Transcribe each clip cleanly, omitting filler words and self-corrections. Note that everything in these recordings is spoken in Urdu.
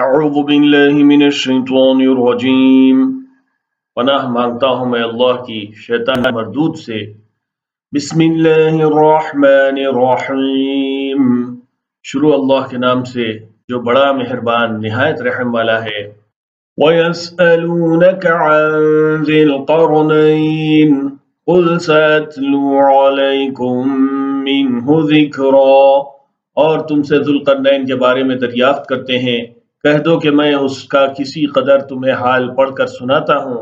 اعوذ باللہ من الشیطان الرجیم۔ پناہ مانگتا ہوں میں اللہ کی شیطان مردود سے۔ بسم اللہ الرحمن الرحیم۔ شروع اللہ کے نام سے جو بڑا مہربان نہایت رحم والا ہے۔ وَيَسْأَلُونَكَ عَنْ ذِي الْقَرْنَيْنِ قُلْ سَأَتْلُو عَلَيْكُمْ مِنْهُ ذِكْرًا۔ اور تم سے ذوالقرنین کے بارے میں دریافت کرتے ہیں، کہہ دو کہ میں اس کا کسی قدر تمہیں حال پڑھ کر سناتا ہوں۔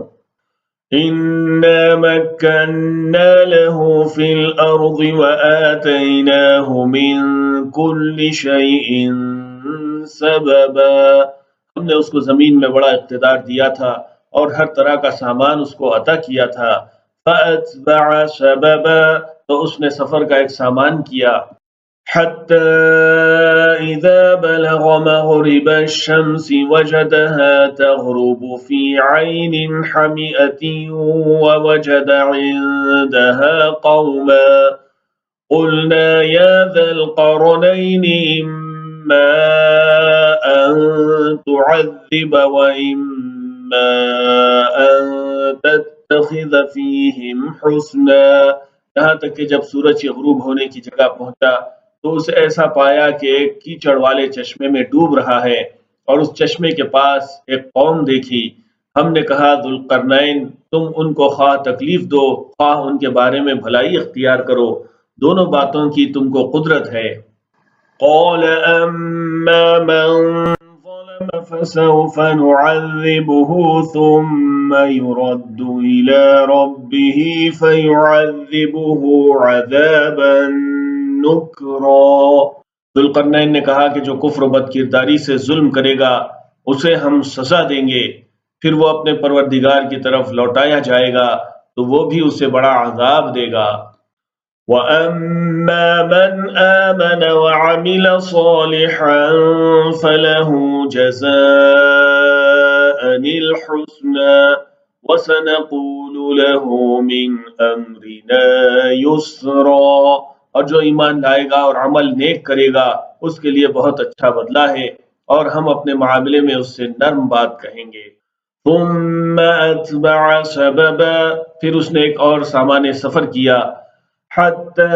إِنَّا مَكَّنَّا لَهُ فِي الْأَرْضِ وَآتَيْنَاهُ مِنْ كُلِّ شَيْءٍ سَبَبًا۔ ہم نے اس کو زمین میں بڑا اقتدار دیا تھا اور ہر طرح کا سامان اس کو عطا کیا تھا۔ فَأَتْبَعَ سَبَبًا، تو اس نے سفر کا ایک سامان کیا۔ حَتَّى إِذَا بَلَغَ مَغْرِبَ الشَّمْسِ وَجَدَهَا تَغْرُبُ فِي عَيْنٍ حَمِئَةٍ وَوَجَدَ عِندَهَا قَوْمًا قُلْنَا يَا ذَا الْقَرْنَيْنِ إِمَّا أَن تُعَذِّبَ وَإِمَّا أَن تَتَّخِذَ فِيهِمْ حُسْنًا۔ یہاں تک کہ جب سورج کے غروب ہونے کی جگہ پہنچا تو اسے ایسا پایا کہ ایک کیچڑ والے چشمے میں ڈوب رہا ہے، اور اس چشمے کے پاس ایک قوم دیکھی۔ ہم نے کہا ذوالقرنین، تم ان کو خواہ تکلیف دو خواہ ان کے بارے میں بھلائی اختیار کرو، دونوں باتوں کی تم کو قدرت ہے۔ قال اما من ظلم فسوف نعذبه ثم يرد الى ربه فيعذبه عذابا نکرا۔ ذوالقرنین نے کہا کہ جو کفر و بد کرداری سے ظلم کرے گا اسے ہم سزا دیں گے، پھر وہ اپنے پروردگار کی طرف لوٹایا جائے گا تو وہ بھی اسے بڑا عذاب دے گا۔ وَأَمَّا مَنْ آمَنَ وَعَمِلَ صَالِحًا فَلَهُ جَزَاءً الْحُسْنَى وَسَنَقُولُ لَهُ مِنْ أَمْرِنَا يُسْرًا۔ اور جو ایمان لائے گا اور عمل نیک کرے گا اس کے لیے بہت اچھا بدلہ ہے، اور ہم اپنے معاملے میں اس سے نرم بات کہیں گے۔ ثم اتبع سببا، پھر اس نے ایک اور سامان سفر کیا۔ حتى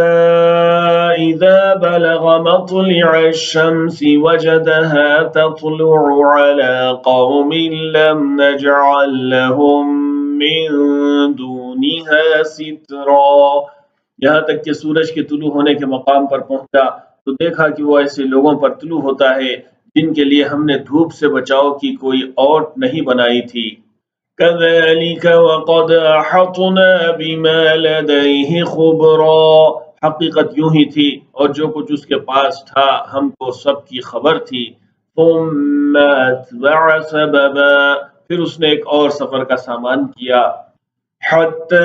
إذا بلغ مطلع الشمس وجدها تطلع على قوم لم نجعل لهم من دونها سترا۔ یہاں تک کہ سورج کے طلوع ہونے کے مقام پر پہنچا تو دیکھا کہ وہ ایسے لوگوں پر طلوع ہوتا ہے جن کے لیے ہم نے دھوپ سے بچاؤ کی کوئی اوٹ نہیں بنائی تھی۔ كَذَلِكَ وَقَدْ أَحَطْنَا بِمَا لَدَيْهِ خُبْرًا، حقیقت یوں ہی تھی اور جو کچھ اس کے پاس تھا ہم کو سب کی خبر تھی۔ ثُمَّ أَتْبَعَ سَبَبًا، پھر اس نے ایک اور سفر کا سامان کیا۔ حَتَّى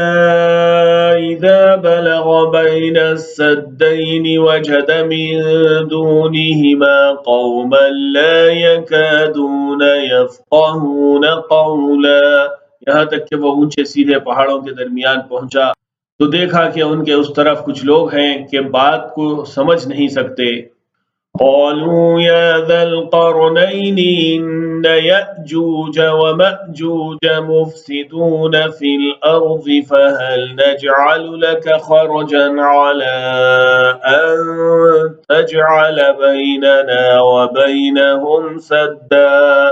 إِذَا بَلَغَ بَيْنَ السَّدَّيْنِ وَجَدَ مِن دُونِهِمَا قَوْمًا لَا يَكَادُونَ يَفْقَهُونَ قَوْلًا، یہاں تک کہ وہ اونچے سیدھے پہاڑوں کے درمیان پہنچا تو دیکھا کہ ان کے اس طرف کچھ لوگ ہیں کہ بات کو سمجھ نہیں سکتے۔ قالوا يا ذا القرنين إن يأجوج ومأجوج مفسدون في الأرض فهل نجعل لك خرجا على أن تجعل بيننا وبينهم سدا۔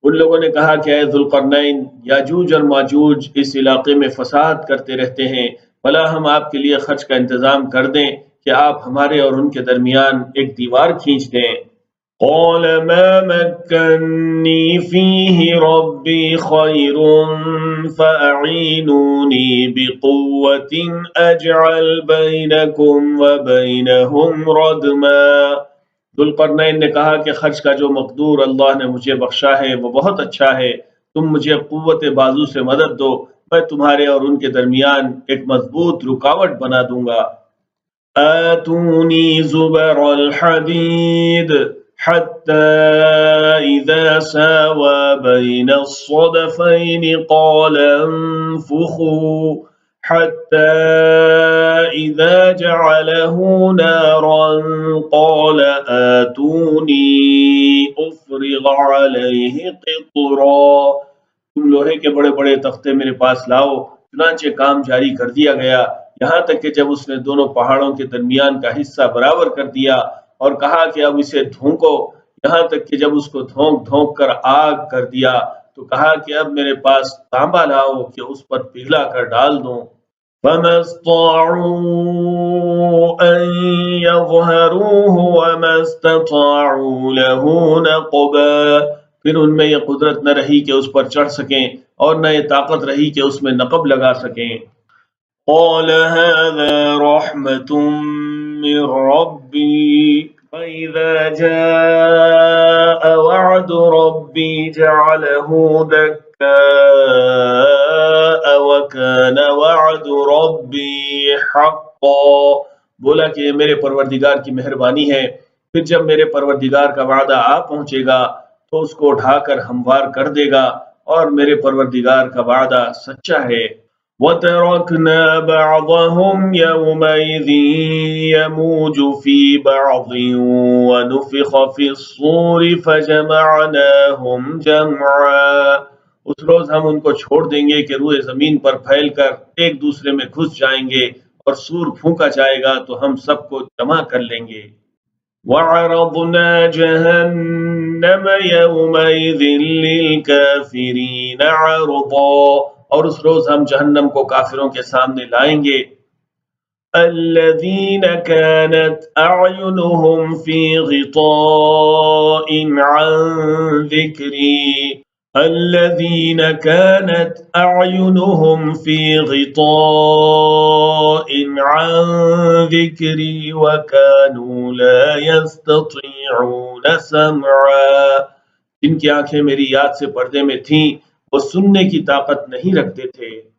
ان لوگوں نے کہا کہ اے ذوالقرنین، یاجوج اور ماجوج اس علاقے میں فساد کرتے رہتے ہیں، بھلا ہم آپ کے لیے خرچ کا انتظام کر دیں کہ آپ ہمارے اور ان کے درمیان ایک دیوار کھینچ دیں۔ قال ما مكنني فيه ربي خير فأعينوني بقوة أجعل بينكم وبينهم ردما۔ ذوالقرنین نے کہا کہ خرچ کا جو مقدور اللہ نے مجھے بخشا ہے وہ بہت اچھا ہے، تم مجھے قوت بازو سے مدد دو، میں تمہارے اور ان کے درمیان ایک مضبوط رکاوٹ بنا دوں گا۔ آتونی زبر الحدید حتى إذا ساوى بين الصدفين قال انفخوا حتى إذا جعله نارا قال آتوني أفرغ أفرغ عليه قطرا، تم لوہے کے بڑے بڑے تختے میرے پاس لاؤ۔ چنانچہ کام جاری کر دیا گیا، یہاں تک کہ جب اس نے دونوں پہاڑوں کے درمیان کا حصہ برابر کر دیا اور کہا کہ اب اسے دھونکو، یہاں تک کہ جب اس کو دھونک دھونک کر آگ کر دیا تو کہا کہ اب میرے پاس تانبا لاؤ کہ اس پر پگھلا کر ڈال دوں۔ فما استطاعوا أن يظهروه وما استطاعوا له نقبا، پھر ان میں یہ قدرت نہ رہی کہ اس پر چڑھ سکیں اور نہ یہ طاقت رہی کہ اس میں نقب لگا سکیں۔ قال هذا رحمة من ربي فإذا جاء وعد ربي جعله دكاء وكان وعد ربي حقا، بولا کہ یہ میرے پروردگار کی مہربانی ہے، پھر جب میرے پروردگار کا وعدہ آ پہنچے گا تو اس کو اٹھا کر ہموار کر دے گا، اور میرے پروردگار کا وعدہ سچا ہے۔ وَتَرَكْنَا بَعْضَهُمْ يَوْمَئِذٍ يَمُوجُ فِي بَعْضٍ وَنُفِخَ فِي الصُّورِ فَجَمَعْنَاهُمْ جَمْعًا، اس روز ہم ان کو چھوڑ دیں گے کہ روئے زمین پر پھیل کر ایک دوسرے میں گھس جائیں گے، اور سور پھونکا جائے گا تو ہم سب کو جمع کر لیں گے۔ وَعَرَضْنَا جَهَنَّمَ يَوْمَئِذٍ لِلْكَافِرِينَ عَرْضًا، اور اس روز ہم جہنم کو کافروں کے سامنے لائیں گے۔ الَّذِينَ كَانَتْ أَعْيُنُهُمْ فِي غِطَاءٍ عَن ذِكْرِي الَّذِينَ كَانَتْ أَعْيُنُهُمْ فِي غِطَاءٍ عَن ذِكْرِي وَكَانُوا لَا يَسْتَطِيعُونَ سَمْعًا، جن کی آنکھیں میری یاد سے پردے میں تھیں وہ سننے کی طاقت نہیں رکھتے تھے۔